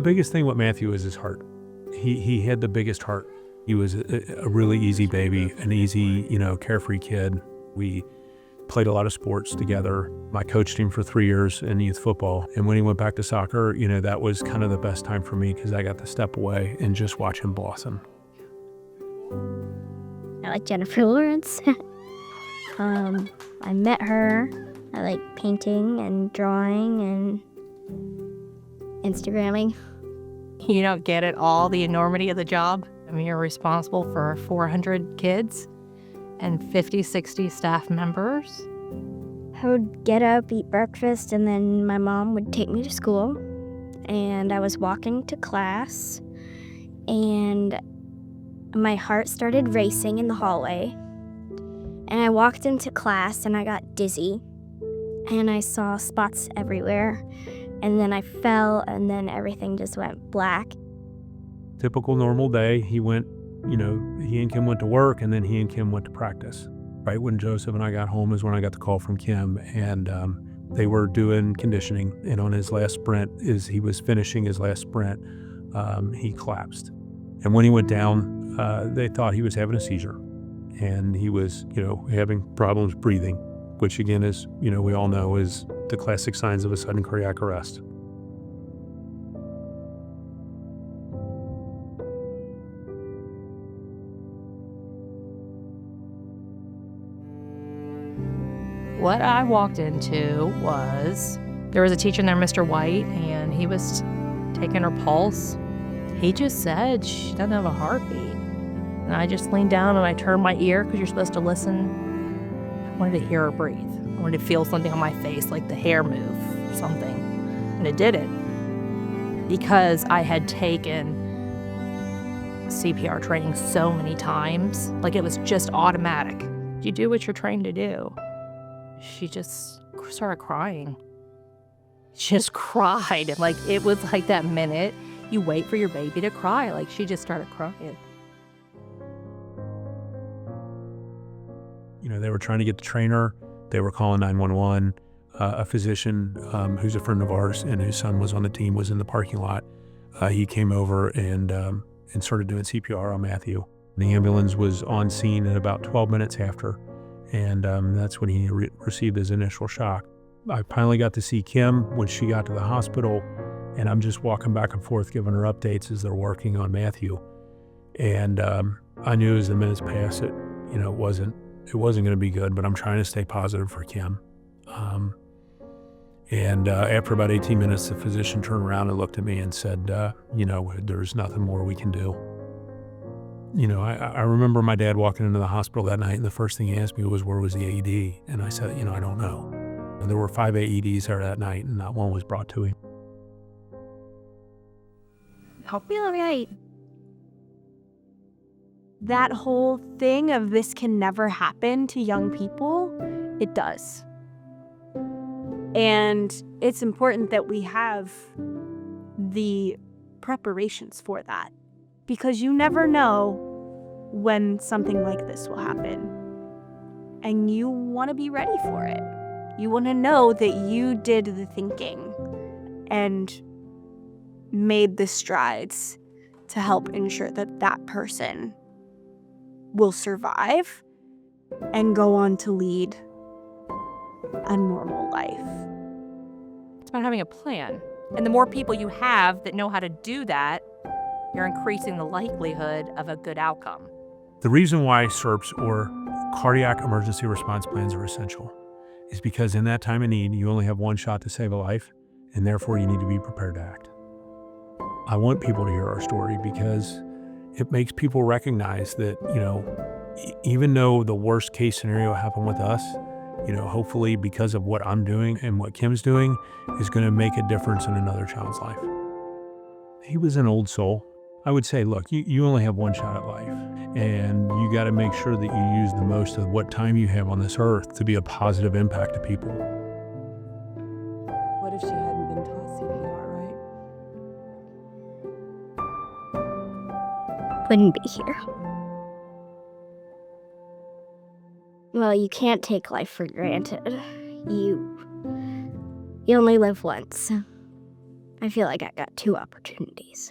biggest thing with Matthew is his heart. He had the biggest heart. He was a really easy baby, an easy, carefree kid. We played a lot of sports together. I coached him for 3 years in youth football. And when he went back to soccer, that was kind of the best time for me because I got to step away and just watch him blossom. I like Jennifer Lawrence. I met her. I like painting and drawing and Instagramming. You don't get it all, the enormity of the job. I mean, you're responsible for 400 kids and 50, 60 staff members. I would get up, eat breakfast, and then my mom would take me to school. And I was walking to class, and my heart started racing in the hallway. And I walked into class, and I got dizzy. And I saw spots everywhere. And then I fell, and then everything just went black. Typical normal day, he and Kim went to work, and then he and Kim went to practice. Right when Joseph and I got home is when I got the call from Kim, and they were doing conditioning. And on his last sprint, as he was finishing his last sprint, he collapsed. And when he went down, they thought he was having a seizure, and he was, having problems breathing, which again is, we all know is the classic signs of a sudden cardiac arrest. What I walked into was, there was a teacher in there, Mr. White, and he was taking her pulse. He just said she doesn't have a heartbeat. And I just leaned down and I turned my ear, because you're supposed to listen. I wanted to hear her breathe. I wanted to feel something on my face, like the hair move or something. And it didn't. Because I had taken CPR training so many times, like it was just automatic. You do what you're trained to do. She just started crying. She just cried. And it was like that minute you wait for your baby to cry. Like, she just started crying. They were trying to get the trainer. They were calling 911. A physician who's a friend of ours and whose son was on the team was in the parking lot. He came over and started doing CPR on Matthew. The ambulance was on scene in about 12 minutes after. And that's when he received his initial shock. I finally got to see Kim when she got to the hospital, and I'm just walking back and forth giving her updates as they're working on Matthew. And I knew as the minutes passed it wasn't going to be good, but I'm trying to stay positive for Kim. And after about 18 minutes, the physician turned around and looked at me and said, there's nothing more we can do. I remember my dad walking into the hospital that night, and the first thing he asked me was, where was the AED? And I said, I don't know. And there were 5 AEDs there that night, and not one was brought to him. I'll be all right. That whole thing of this can never happen to young people, it does. And it's important that we have the preparations for that. Because you never know when something like this will happen. And you want to be ready for it. You want to know that you did the thinking and made the strides to help ensure that that person will survive and go on to lead a normal life. It's about having a plan. And the more people you have that know how to do that, you're increasing the likelihood of a good outcome. The reason why CERPs, or cardiac emergency response plans, are essential is because in that time of need, you only have one shot to save a life, and therefore you need to be prepared to act. I want people to hear our story because it makes people recognize that, even though the worst case scenario happened with us, hopefully because of what I'm doing and what Kim's doing is going to make a difference in another child's life. He was an old soul. I would say, look, you only have one shot at life, and you got to make sure that you use the most of what time you have on this earth to be a positive impact to people. What if she hadn't been taught CPR, right? Wouldn't be here. Well, you can't take life for granted. You only live once. I feel like I got 2 opportunities.